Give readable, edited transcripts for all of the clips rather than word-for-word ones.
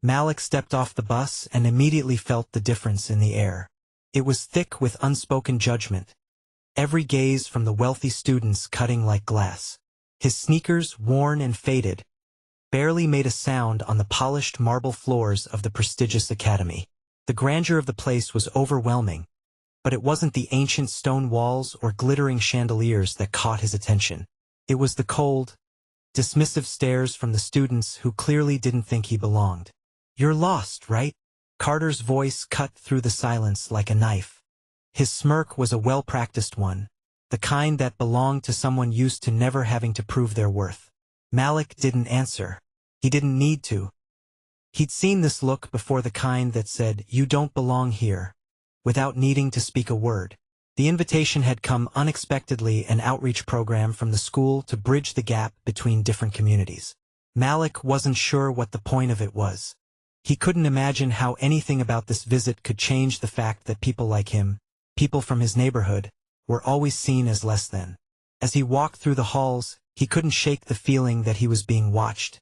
Malik stepped off the bus and immediately felt the difference in the air. It was thick with unspoken judgment, every gaze from the wealthy students cutting like glass. His sneakers, worn and faded, barely made a sound on the polished marble floors of the prestigious academy. The grandeur of the place was overwhelming, but it wasn't the ancient stone walls or glittering chandeliers that caught his attention. It was the cold, dismissive stares from the students who clearly didn't think he belonged. "You're lost, right?" Carter's voice cut through the silence like a knife. His smirk was a well-practiced one, the kind that belonged to someone used to never having to prove their worth. Malik didn't answer. He didn't need to. He'd seen this look before, the kind that said, "You don't belong here," without needing to speak a word. The invitation had come unexpectedly, an outreach program from the school to bridge the gap between different communities. Malik wasn't sure what the point of it was. He couldn't imagine how anything about this visit could change the fact that people like him, people from his neighborhood, were always seen as less than. As he walked through the halls, he couldn't shake the feeling that he was being watched,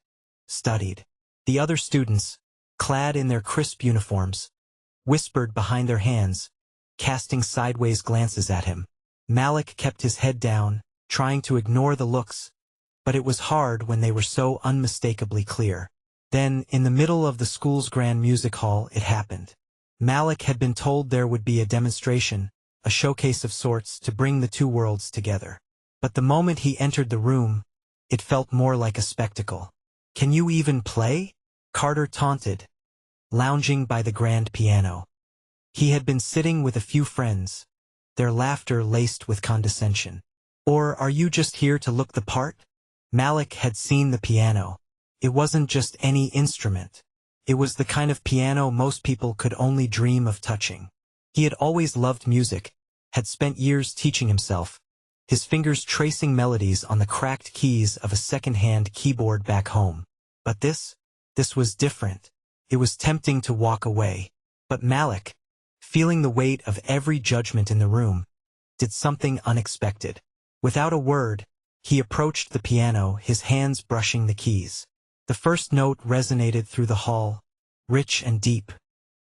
studied. The other students, clad in their crisp uniforms, whispered behind their hands, casting sideways glances at him. Malik kept his head down, trying to ignore the looks, but it was hard when they were so unmistakably clear. Then, in the middle of the school's grand music hall, it happened. Malik had been told there would be a demonstration, a showcase of sorts to bring the two worlds together. But the moment he entered the room, it felt more like a spectacle. "Can you even play?" Carter taunted, lounging by the grand piano. He had been sitting with a few friends, their laughter laced with condescension. "Or are you just here to look the part?" Malik had seen the piano. It wasn't just any instrument. It was the kind of piano most people could only dream of touching. He had always loved music, had spent years teaching himself, his fingers tracing melodies on the cracked keys of a second-hand keyboard back home. But this was different. It was tempting to walk away. But Malik, feeling the weight of every judgment in the room, did something unexpected. Without a word, he approached the piano, his hands brushing the keys. The first note resonated through the hall, rich and deep.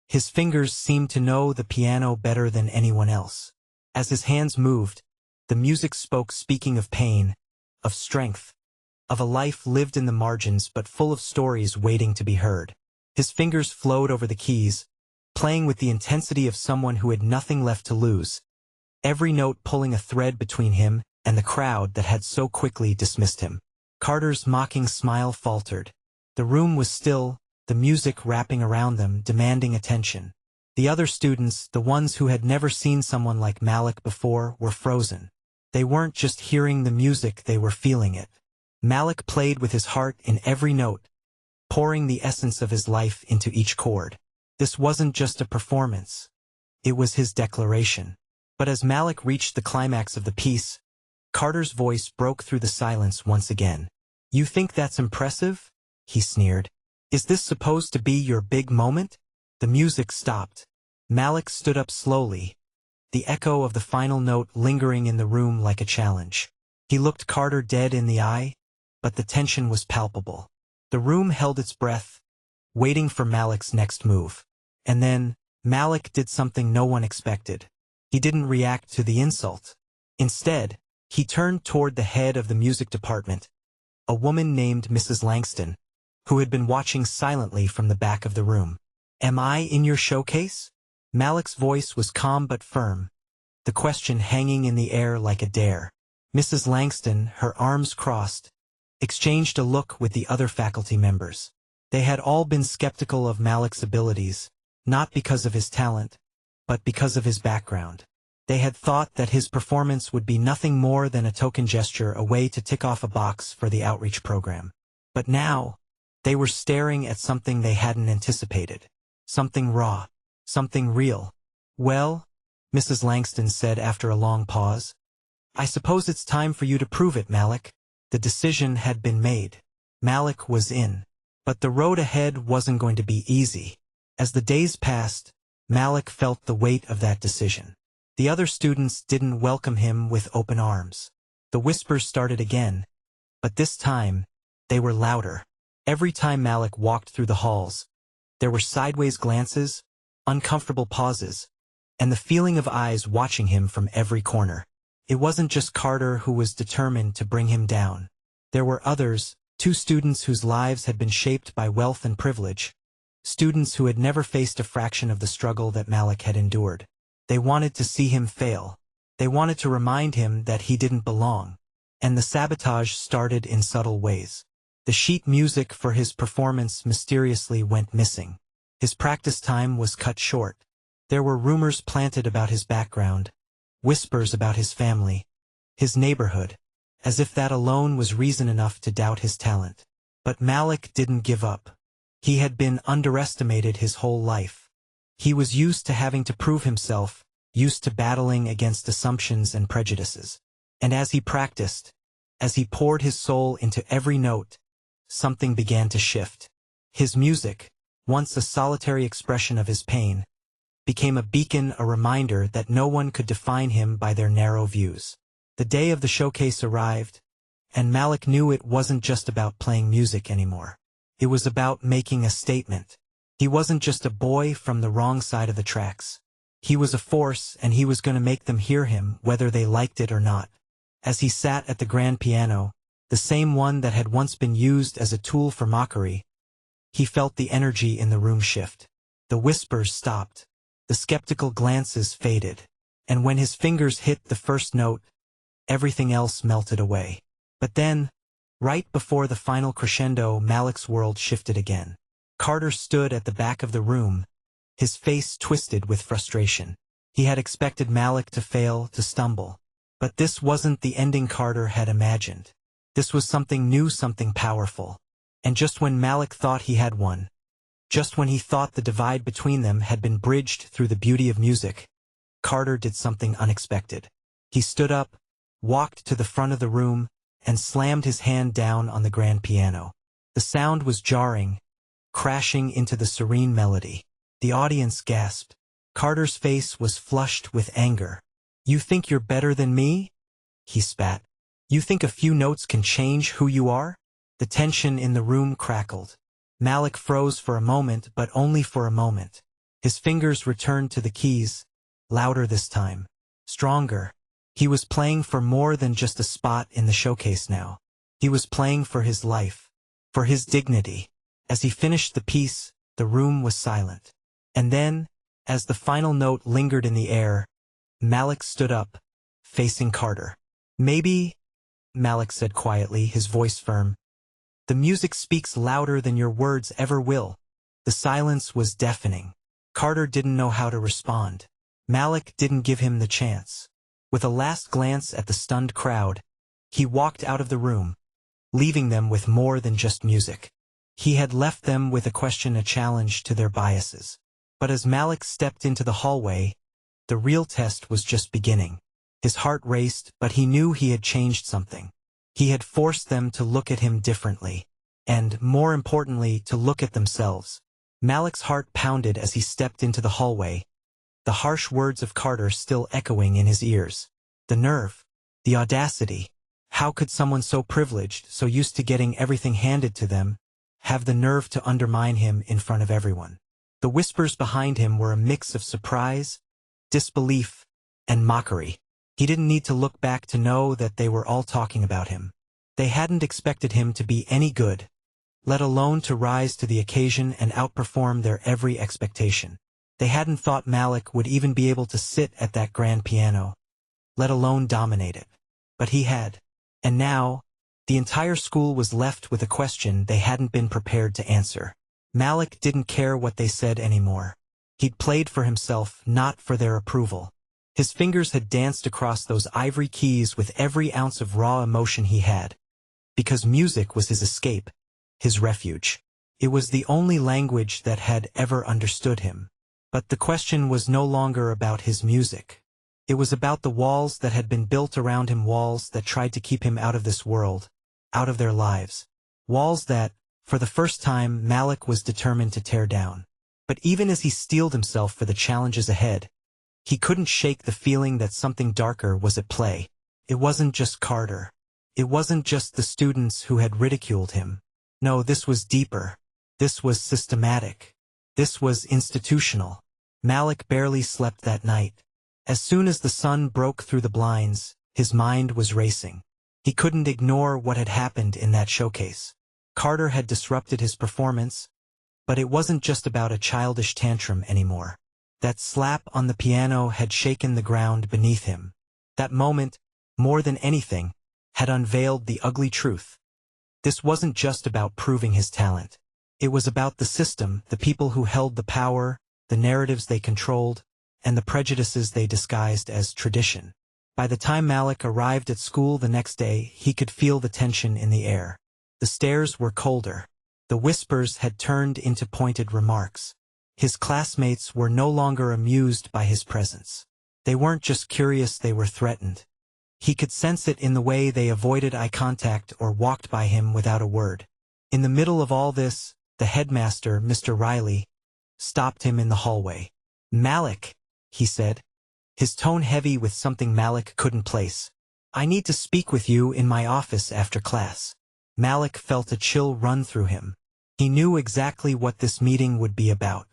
His fingers seemed to know the piano better than anyone else. As his hands moved, the music spoke, speaking of pain, of strength, of a life lived in the margins but full of stories waiting to be heard. His fingers flowed over the keys, playing with the intensity of someone who had nothing left to lose, every note pulling a thread between him and the crowd that had so quickly dismissed him. Carter's mocking smile faltered. The room was still, the music wrapping around them, demanding attention. The other students, the ones who had never seen someone like Malik before, were frozen. They weren't just hearing the music, they were feeling it. Malik played with his heart in every note, pouring the essence of his life into each chord. This wasn't just a performance. It was his declaration. But as Malik reached the climax of the piece, Carter's voice broke through the silence once again. "You think that's impressive?" he sneered. "Is this supposed to be your big moment?" The music stopped. Malik stood up slowly, the echo of the final note lingering in the room like a challenge. He looked Carter dead in the eye, but the tension was palpable. The room held its breath, waiting for Malik's next move. And then, Malik did something no one expected. He didn't react to the insult. Instead, he turned toward the head of the music department, a woman named Mrs. Langston, who had been watching silently from the back of the room. "Am I in your showcase?" Malik's voice was calm but firm, the question hanging in the air like a dare. Mrs. Langston, her arms crossed, exchanged a look with the other faculty members. They had all been skeptical of Malik's abilities, not because of his talent, but because of his background. They had thought that his performance would be nothing more than a token gesture, a way to tick off a box for the outreach program. But now, they were staring at something they hadn't anticipated. Something raw, something real. "Well," Mrs. Langston said after a long pause, "I suppose it's time for you to prove it, Malik." The decision had been made. Malik was in. But the road ahead wasn't going to be easy. As the days passed, Malik felt the weight of that decision. The other students didn't welcome him with open arms. The whispers started again, but this time, they were louder. Every time Malik walked through the halls, There were sideways glances, uncomfortable pauses, and the feeling of eyes watching him from every corner. It wasn't just Carter who was determined to bring him down. There were others, 2 students whose lives had been shaped by wealth and privilege, students who had never faced a fraction of the struggle that Malik had endured. They wanted to see him fail. They wanted to remind him that he didn't belong. And the sabotage started in subtle ways. The sheet music for his performance mysteriously went missing. His practice time was cut short. There were rumors planted about his background, whispers about his family, his neighborhood, as if that alone was reason enough to doubt his talent. But Malik didn't give up. He had been underestimated his whole life. He was used to having to prove himself, used to battling against assumptions and prejudices. And as he practiced, as he poured his soul into every note, something began to shift. His music, once a solitary expression of his pain, became a beacon, a reminder that no one could define him by their narrow views. The day of the showcase arrived, and Malik knew it wasn't just about playing music anymore. It was about making a statement. He wasn't just a boy from the wrong side of the tracks. He was a force, and he was going to make them hear him, whether they liked it or not. As he sat at the grand piano, the same one that had once been used as a tool for mockery, he felt the energy in the room shift. The whispers stopped. The skeptical glances faded. And when his fingers hit the first note, everything else melted away. But then, right before the final crescendo, Malik's world shifted again. Carter stood at the back of the room, his face twisted with frustration. He had expected Malik to fail, to stumble. But this wasn't the ending Carter had imagined. This was something new, something powerful. And just when Malik thought he had won, just when he thought the divide between them had been bridged through the beauty of music, Carter did something unexpected. He stood up, walked to the front of the room, and slammed his hand down on the grand piano. The sound was jarring, crashing into the serene melody. The audience gasped. Carter's face was flushed with anger. "You think you're better than me?" he spat. "You think a few notes can change who you are?" The tension in the room crackled. Malik froze for a moment, but only for a moment. His fingers returned to the keys, louder this time, stronger. He was playing for more than just a spot in the showcase now. He was playing for his life, for his dignity. As he finished the piece, the room was silent. And then, as the final note lingered in the air, Malik stood up, facing Carter. "Maybe," Malik said quietly, his voice firm, "the music speaks louder than your words ever will." The silence was deafening. Carter didn't know how to respond. Malik didn't give him the chance. With a last glance at the stunned crowd, he walked out of the room, leaving them with more than just music. He had left them with a question, a challenge to their biases. But as Malik stepped into the hallway, the real test was just beginning. His heart raced, but he knew he had changed something. He had forced them to look at him differently, and, more importantly, to look at themselves. Malik's heart pounded as he stepped into the hallway, the harsh words of Carter still echoing in his ears. The nerve, the audacity. How could someone so privileged, so used to getting everything handed to them, have the nerve to undermine him in front of everyone? The whispers behind him were a mix of surprise, disbelief, and mockery. He didn't need to look back to know that they were all talking about him. They hadn't expected him to be any good, let alone to rise to the occasion and outperform their every expectation. They hadn't thought Malik would even be able to sit at that grand piano, let alone dominate it. But he had. And now, the entire school was left with a question they hadn't been prepared to answer. Malik didn't care what they said anymore. He'd played for himself, not for their approval. His fingers had danced across those ivory keys with every ounce of raw emotion he had. Because music was his escape, his refuge. It was the only language that had ever understood him. But the question was no longer about his music. It was about the walls that had been built around him, walls that tried to keep him out of this world, out of their lives. Walls that, for the first time, Malik was determined to tear down. But even as he steeled himself for the challenges ahead, he couldn't shake the feeling that something darker was at play. It wasn't just Carter. It wasn't just the students who had ridiculed him. No, this was deeper. This was systematic. This was institutional. Malik barely slept that night. As soon as the sun broke through the blinds, his mind was racing. He couldn't ignore what had happened in that showcase. Carter had disrupted his performance, but it wasn't just about a childish tantrum anymore. That slap on the piano had shaken the ground beneath him. That moment, more than anything, had unveiled the ugly truth. This wasn't just about proving his talent. It was about the system, the people who held the power, the narratives they controlled, and the prejudices they disguised as tradition. By the time Malik arrived at school the next day, he could feel the tension in the air. The stares were colder. The whispers had turned into pointed remarks. His classmates were no longer amused by his presence. They weren't just curious, they were threatened. He could sense it in the way they avoided eye contact or walked by him without a word. In the middle of all this, the headmaster, Mr. Riley, stopped him in the hallway. "Malik," he said, his tone heavy with something Malik couldn't place. "I need to speak with you in my office after class." Malik felt a chill run through him. He knew exactly what this meeting would be about.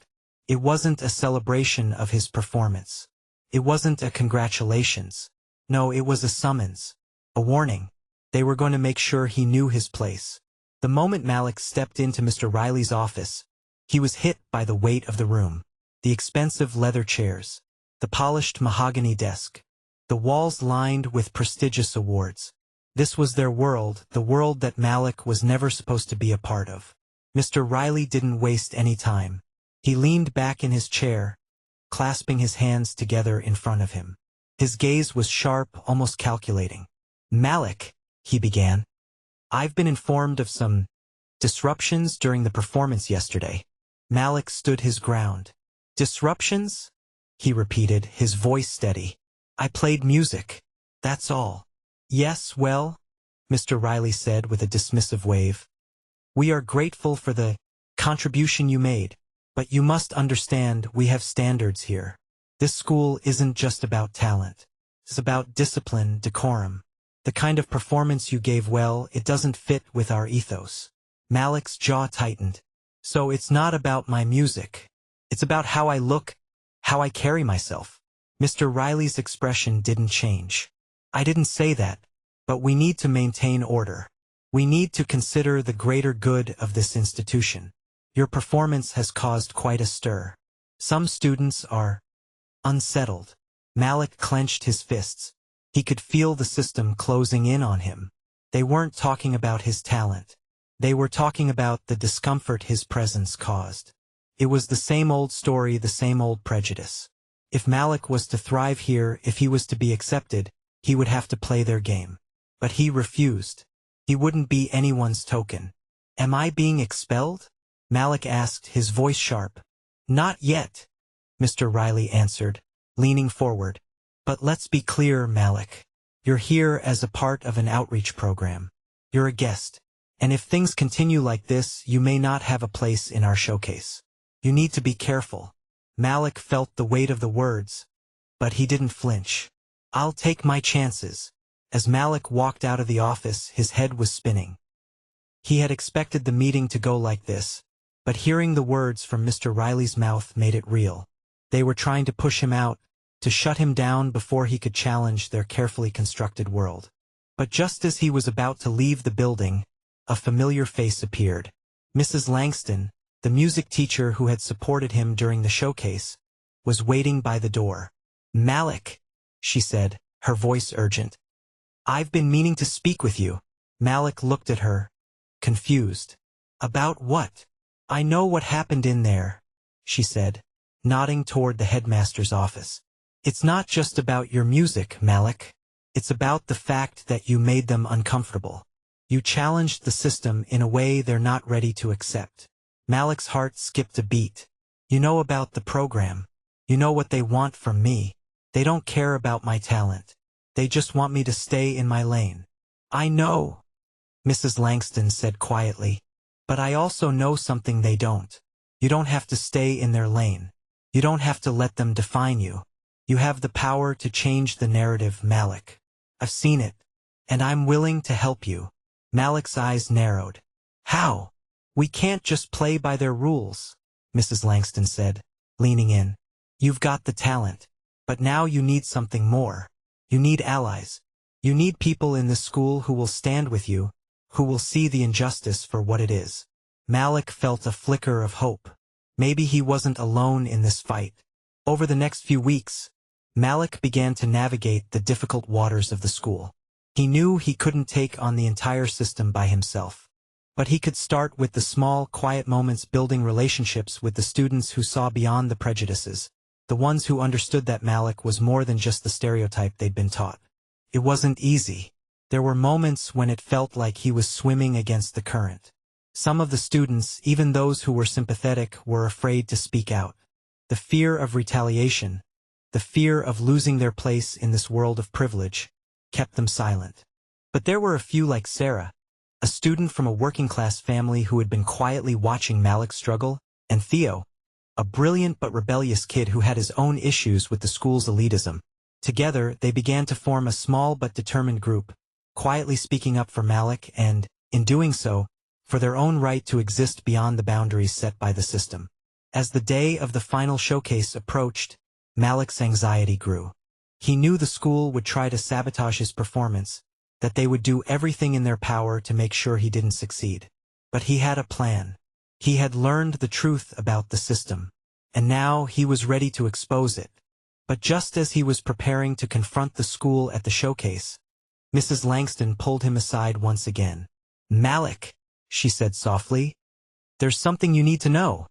It wasn't a celebration of his performance. It wasn't a congratulations. No, it was a summons. A warning. They were going to make sure he knew his place. The moment Malik stepped into Mr. Riley's office, he was hit by the weight of the room. The expensive leather chairs. The polished mahogany desk. The walls lined with prestigious awards. This was their world, the world that Malik was never supposed to be a part of. Mr. Riley didn't waste any time. He leaned back in his chair, clasping his hands together in front of him. His gaze was sharp, almost calculating. "Malik," he began, "I've been informed of some disruptions during the performance yesterday." Malik stood his ground. "Disruptions?" he repeated, his voice steady. "I played music. That's all." "Yes, well," Mr. Riley said with a dismissive wave. "We are grateful for the contribution you made, but you must understand we have standards here. This school isn't just about talent. It's about discipline, decorum. The kind of performance you gave, well, it doesn't fit with our ethos." Malik's jaw tightened. "So it's not about my music. It's about how I look, how I carry myself." Mr. Riley's expression didn't change. "I didn't say that, but we need to maintain order. We need to consider the greater good of this institution. Your performance has caused quite a stir. Some students are unsettled." Malik clenched his fists. He could feel the system closing in on him. They weren't talking about his talent. They were talking about the discomfort his presence caused. It was the same old story, the same old prejudice. If Malik was to thrive here, if he was to be accepted, he would have to play their game. But he refused. He wouldn't be anyone's token. "Am I being expelled?" Malik asked, his voice sharp. "Not yet," Mr. Riley answered, leaning forward. "But let's be clear, Malik. You're here as a part of an outreach program. You're a guest. And if things continue like this, you may not have a place in our showcase. You need to be careful." Malik felt the weight of the words, but he didn't flinch. "I'll take my chances." As Malik walked out of the office, his head was spinning. He had expected the meeting to go like this, but hearing the words from Mr. Riley's mouth made it real. They were trying to push him out, to shut him down before he could challenge their carefully constructed world. But just as he was about to leave the building, a familiar face appeared. Mrs. Langston, the music teacher who had supported him during the showcase, was waiting by the door. "Malik," she said, her voice urgent. "I've been meaning to speak with you." Malik looked at her, confused. "About what?" "I know what happened in there," she said, nodding toward the headmaster's office. "It's not just about your music, Malik. It's about the fact that you made them uncomfortable. You challenged the system in a way they're not ready to accept." Malik's heart skipped a beat. "You know about the program. You know what they want from me. They don't care about my talent. They just want me to stay in my lane." "I know," Mrs. Langston said quietly. "But I also know something they don't. You don't have to stay in their lane. You don't have to let them define you. You have the power to change the narrative, Malik. I've seen it, and I'm willing to help you." Malik's eyes narrowed. "How? We can't just play by their rules." Mrs. Langston said, leaning in. You've got the talent. But now you need something more. You need allies. You need people in this school who will stand with you, who will see the injustice for what it is. Malik felt a flicker of hope. Maybe he wasn't alone in this fight. Over the next few weeks, Malik began to navigate the difficult waters of the school. He knew he couldn't take on the entire system by himself. But he could start with the small, quiet moments, building relationships with the students who saw beyond the prejudices, the ones who understood that Malik was more than just the stereotype they'd been taught. It wasn't easy. There were moments when it felt like he was swimming against the current. Some of the students, even those who were sympathetic, were afraid to speak out. The fear of retaliation, the fear of losing their place in this world of privilege, kept them silent. But there were a few like Sarah, a student from a working-class family who had been quietly watching Malik struggle, and Theo, a brilliant but rebellious kid who had his own issues with the school's elitism. Together, they began to form a small but determined group, quietly speaking up for Malik and, in doing so, for their own right to exist beyond the boundaries set by the system. As the day of the final showcase approached, Malik's anxiety grew. He knew the school would try to sabotage his performance, that they would do everything in their power to make sure he didn't succeed. But he had a plan. He had learned the truth about the system, and now he was ready to expose it. But just as he was preparing to confront the school at the showcase, Mrs. Langston pulled him aside once again. "Malik," she said softly, "there's something you need to know."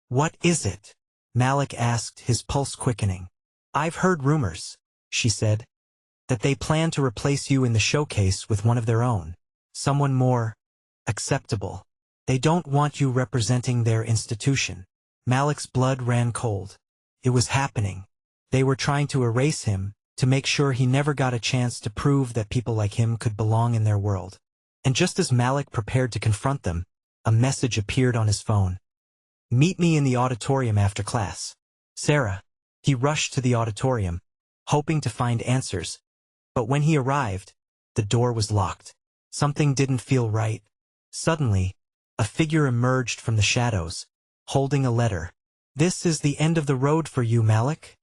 "What is it?" Malik asked, his pulse quickening. "I've heard rumors," she said, "that they plan to replace you in the showcase with one of their own, someone more acceptable. They don't want you representing their institution." Malik's blood ran cold. It was happening. They were trying to erase him, to make sure he never got a chance to prove that people like him could belong in their world. And just as Malik prepared to confront them, a message appeared on his phone. "Meet me in the auditorium after class. Sarah." He rushed to the auditorium, hoping to find answers. But when he arrived, the door was locked. Something didn't feel right. Suddenly, a figure emerged from the shadows, holding a letter. "This is the end of the road for you, Malik,"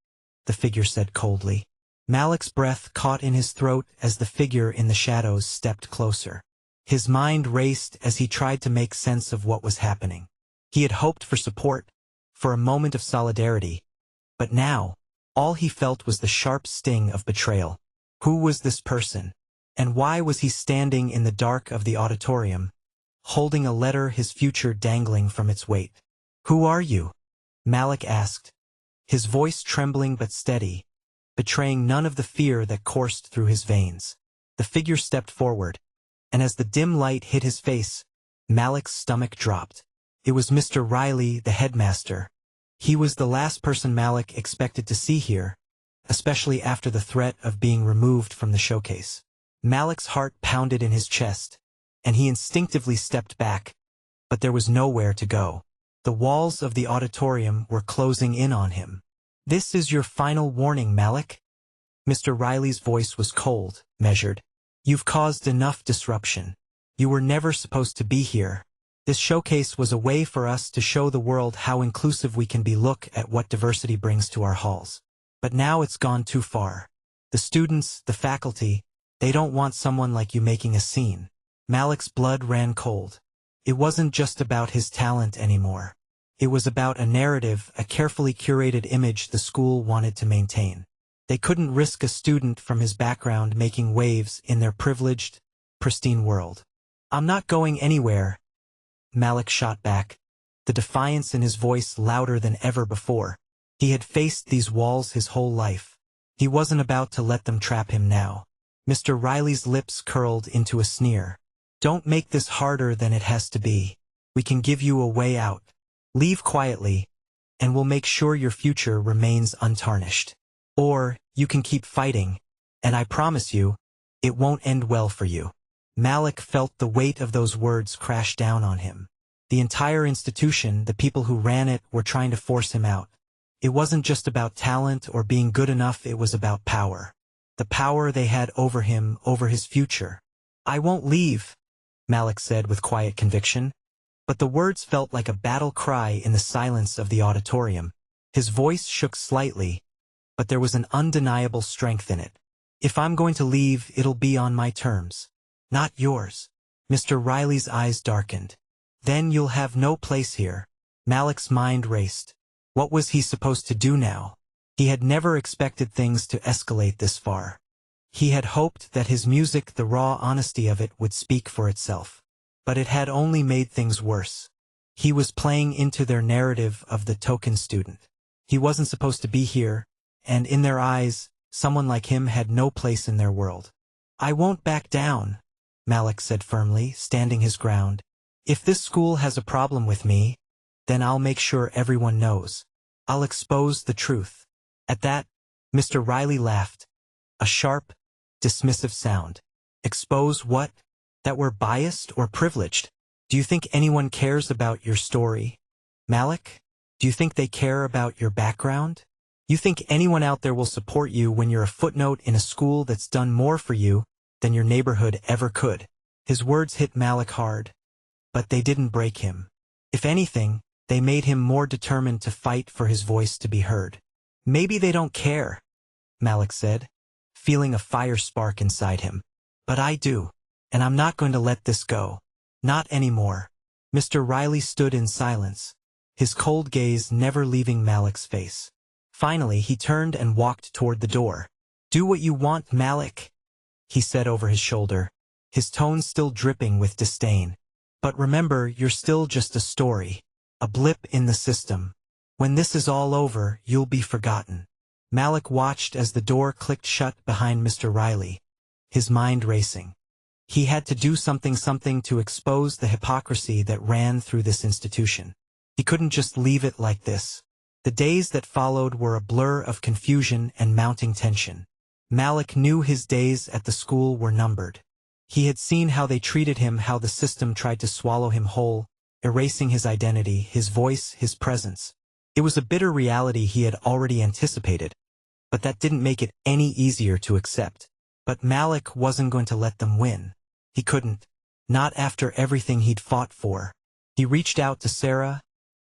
the figure said coldly. Malik's breath caught in his throat as the figure in the shadows stepped closer. His mind raced as he tried to make sense of what was happening. He had hoped for support, for a moment of solidarity. But now, all he felt was the sharp sting of betrayal. Who was this person? And why was he standing in the dark of the auditorium, holding a letter, his future dangling from its weight? "Who are you?" Malik asked, his voice trembling but steady, betraying none of the fear that coursed through his veins. The figure stepped forward, and as the dim light hit his face, Malik's stomach dropped. It was Mr. Riley, the headmaster. He was the last person Malik expected to see here, especially after the threat of being removed from the showcase. Malik's heart pounded in his chest, and he instinctively stepped back, but there was nowhere to go. The walls of the auditorium were closing in on him. "This is your final warning, Malik." Mr. Riley's voice was cold, measured. "You've caused enough disruption. You were never supposed to be here. This showcase was a way for us to show the world how inclusive we can be. Look at what diversity brings to our halls. But now it's gone too far. The students, the faculty, they don't want someone like you making a scene." Malik's blood ran cold. It wasn't just about his talent anymore. It was about a narrative, a carefully curated image the school wanted to maintain. They couldn't risk a student from his background making waves in their privileged, pristine world. "I'm not going anywhere," Malik shot back, the defiance in his voice louder than ever before. He had faced these walls his whole life. He wasn't about to let them trap him now. Mr. Riley's lips curled into a sneer. "Don't make this harder than it has to be. We can give you a way out. Leave quietly, and we'll make sure your future remains untarnished. Or, you can keep fighting, and I promise you, it won't end well for you." Malik felt the weight of those words crash down on him. The entire institution, the people who ran it, were trying to force him out. It wasn't just about talent or being good enough, it was about power. The power they had over him, over his future. "I won't leave," Malik said with quiet conviction. But the words felt like a battle cry in the silence of the auditorium. His voice shook slightly, but there was an undeniable strength in it. If I'm going to leave, it'll be on my terms. Not yours. Mr. Riley's eyes darkened. Then you'll have no place here. Malik's mind raced. What was he supposed to do now? He had never expected things to escalate this far. He had hoped that his music, the raw honesty of it, would speak for itself. But it had only made things worse. He was playing into their narrative of the token student. He wasn't supposed to be here, and in their eyes, someone like him had no place in their world. I won't back down, Malik said firmly, standing his ground. If this school has a problem with me, then I'll make sure everyone knows. I'll expose the truth. At that, Mr. Riley laughed. A sharp, dismissive sound. Expose what? That we're biased or privileged? Do you think anyone cares about your story? Malik? Do you think they care about your background? You think anyone out there will support you when you're a footnote in a school that's done more for you than your neighborhood ever could? His words hit Malik hard, but they didn't break him. If anything, they made him more determined to fight for his voice to be heard. Maybe they don't care, Malik said, feeling a fire spark inside him. But I do, and I'm not going to let this go. Not anymore. Mr. Riley stood in silence, his cold gaze never leaving Malik's face. Finally, he turned and walked toward the door. Do what you want, Malik, he said over his shoulder, his tone still dripping with disdain. But remember, you're still just a story, a blip in the system. When this is all over, you'll be forgotten. Malik watched as the door clicked shut behind Mr. Riley, his mind racing. He had to do something to expose the hypocrisy that ran through this institution. He couldn't just leave it like this. The days that followed were a blur of confusion and mounting tension. Malik knew his days at the school were numbered. He had seen how they treated him, how the system tried to swallow him whole, erasing his identity, his voice, his presence. It was a bitter reality he had already anticipated, but that didn't make it any easier to accept. But Malik wasn't going to let them win. He couldn't. Not after everything he'd fought for. He reached out to Sarah,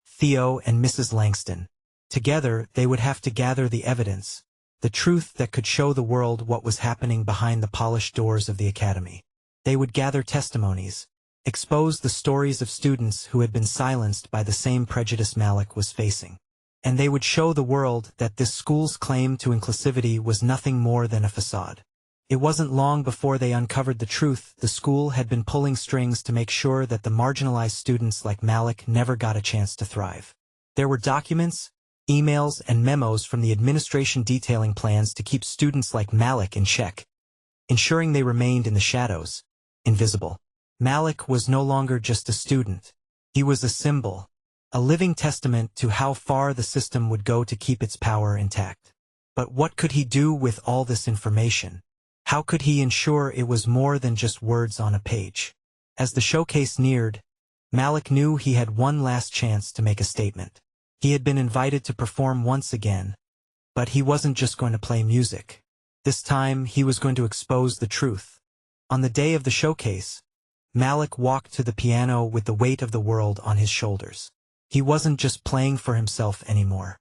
Theo, and Mrs. Langston. Together, they would have to gather the evidence, the truth that could show the world what was happening behind the polished doors of the academy. They would gather testimonies, expose the stories of students who had been silenced by the same prejudice Malik was facing. And they would show the world that this school's claim to inclusivity was nothing more than a facade. It wasn't long before they uncovered the truth. The school had been pulling strings to make sure that the marginalized students like Malik never got a chance to thrive. There were documents, emails, and memos from the administration detailing plans to keep students like Malik in check, ensuring they remained in the shadows, invisible. Malik was no longer just a student. He was a symbol, a living testament to how far the system would go to keep its power intact. But what could he do with all this information? How could he ensure it was more than just words on a page? As the showcase neared, Malik knew he had one last chance to make a statement. He had been invited to perform once again, but he wasn't just going to play music. This time, he was going to expose the truth. On the day of the showcase, Malik walked to the piano with the weight of the world on his shoulders. He wasn't just playing for himself anymore.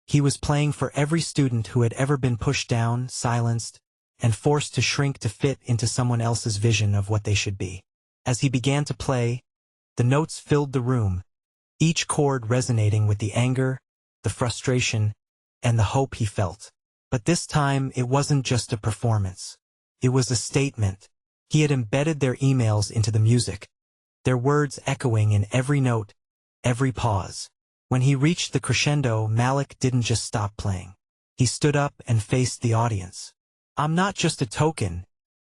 He was playing for every student who had ever been pushed down, silenced, and forced to shrink to fit into someone else's vision of what they should be. As he began to play, the notes filled the room, each chord resonating with the anger, the frustration, and the hope he felt. But this time, it wasn't just a performance. It was a statement. He had embedded their emails into the music, their words echoing in every note, every pause. When he reached the crescendo, Malik didn't just stop playing. He stood up and faced the audience. I'm not just a token,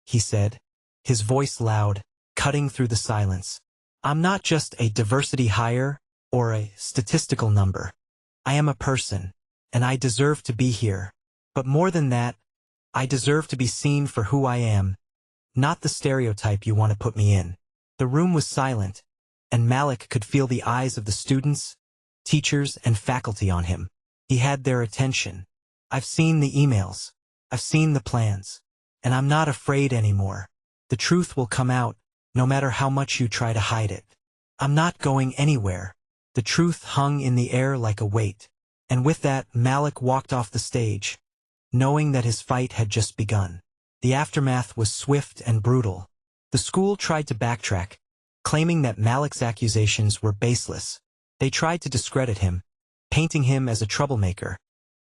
he said, his voice loud, cutting through the silence. I'm not just a diversity hire or a statistical number. I am a person, and I deserve to be here. But more than that, I deserve to be seen for who I am, not the stereotype you want to put me in. The room was silent, and Malik could feel the eyes of the students, teachers, and faculty on him. He had their attention. I've seen the emails. I've seen the plans. And I'm not afraid anymore. The truth will come out, no matter how much you try to hide it. I'm not going anywhere. The truth hung in the air like a weight. And with that, Malik walked off the stage, knowing that his fight had just begun. The aftermath was swift and brutal. The school tried to backtrack, claiming that Malik's accusations were baseless. They tried to discredit him, painting him as a troublemaker,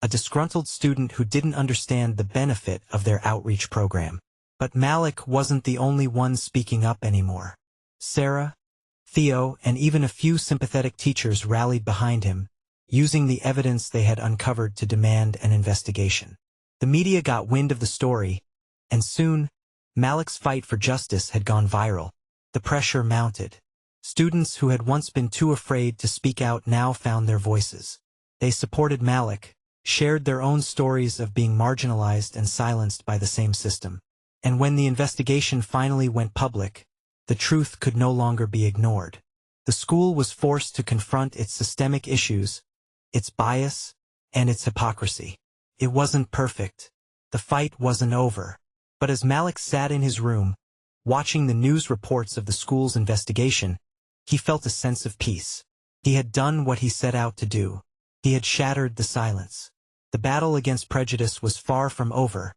a disgruntled student who didn't understand the benefit of their outreach program. But Malik wasn't the only one speaking up anymore. Sarah, Theo, and even a few sympathetic teachers rallied behind him, using the evidence they had uncovered to demand an investigation. The media got wind of the story, and soon, Malik's fight for justice had gone viral. The pressure mounted. Students who had once been too afraid to speak out now found their voices. They supported Malik, shared their own stories of being marginalized and silenced by the same system. And when the investigation finally went public, the truth could no longer be ignored. The school was forced to confront its systemic issues, its bias, and its hypocrisy. It wasn't perfect. The fight wasn't over. But as Malik sat in his room, watching the news reports of the school's investigation, he felt a sense of peace. He had done what he set out to do. He had shattered the silence. The battle against prejudice was far from over,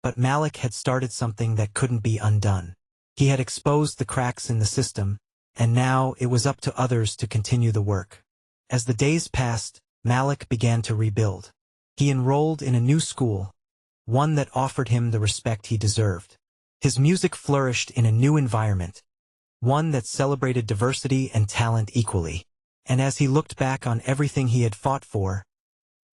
but Malik had started something that couldn't be undone. He had exposed the cracks in the system, and now it was up to others to continue the work. As the days passed, Malik began to rebuild. He enrolled in a new school, one that offered him the respect he deserved. His music flourished in a new environment, one that celebrated diversity and talent equally. And as he looked back on everything he had fought for,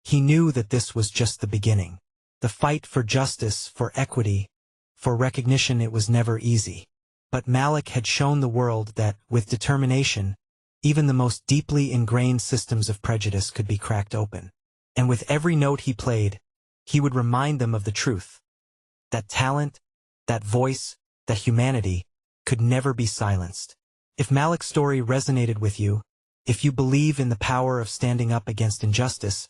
he knew that this was just the beginning. The fight for justice, for equity, for recognition, it was never easy. But Malik had shown the world that, with determination, even the most deeply ingrained systems of prejudice could be cracked open. And with every note he played, he would remind them of the truth. That talent, that voice, that humanity could never be silenced. If Malik's story resonated with you, if you believe in the power of standing up against injustice,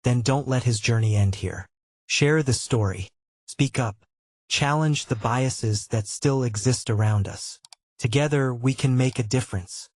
then don't let his journey end here. Share this story. Speak up. Challenge the biases that still exist around us. Together, we can make a difference.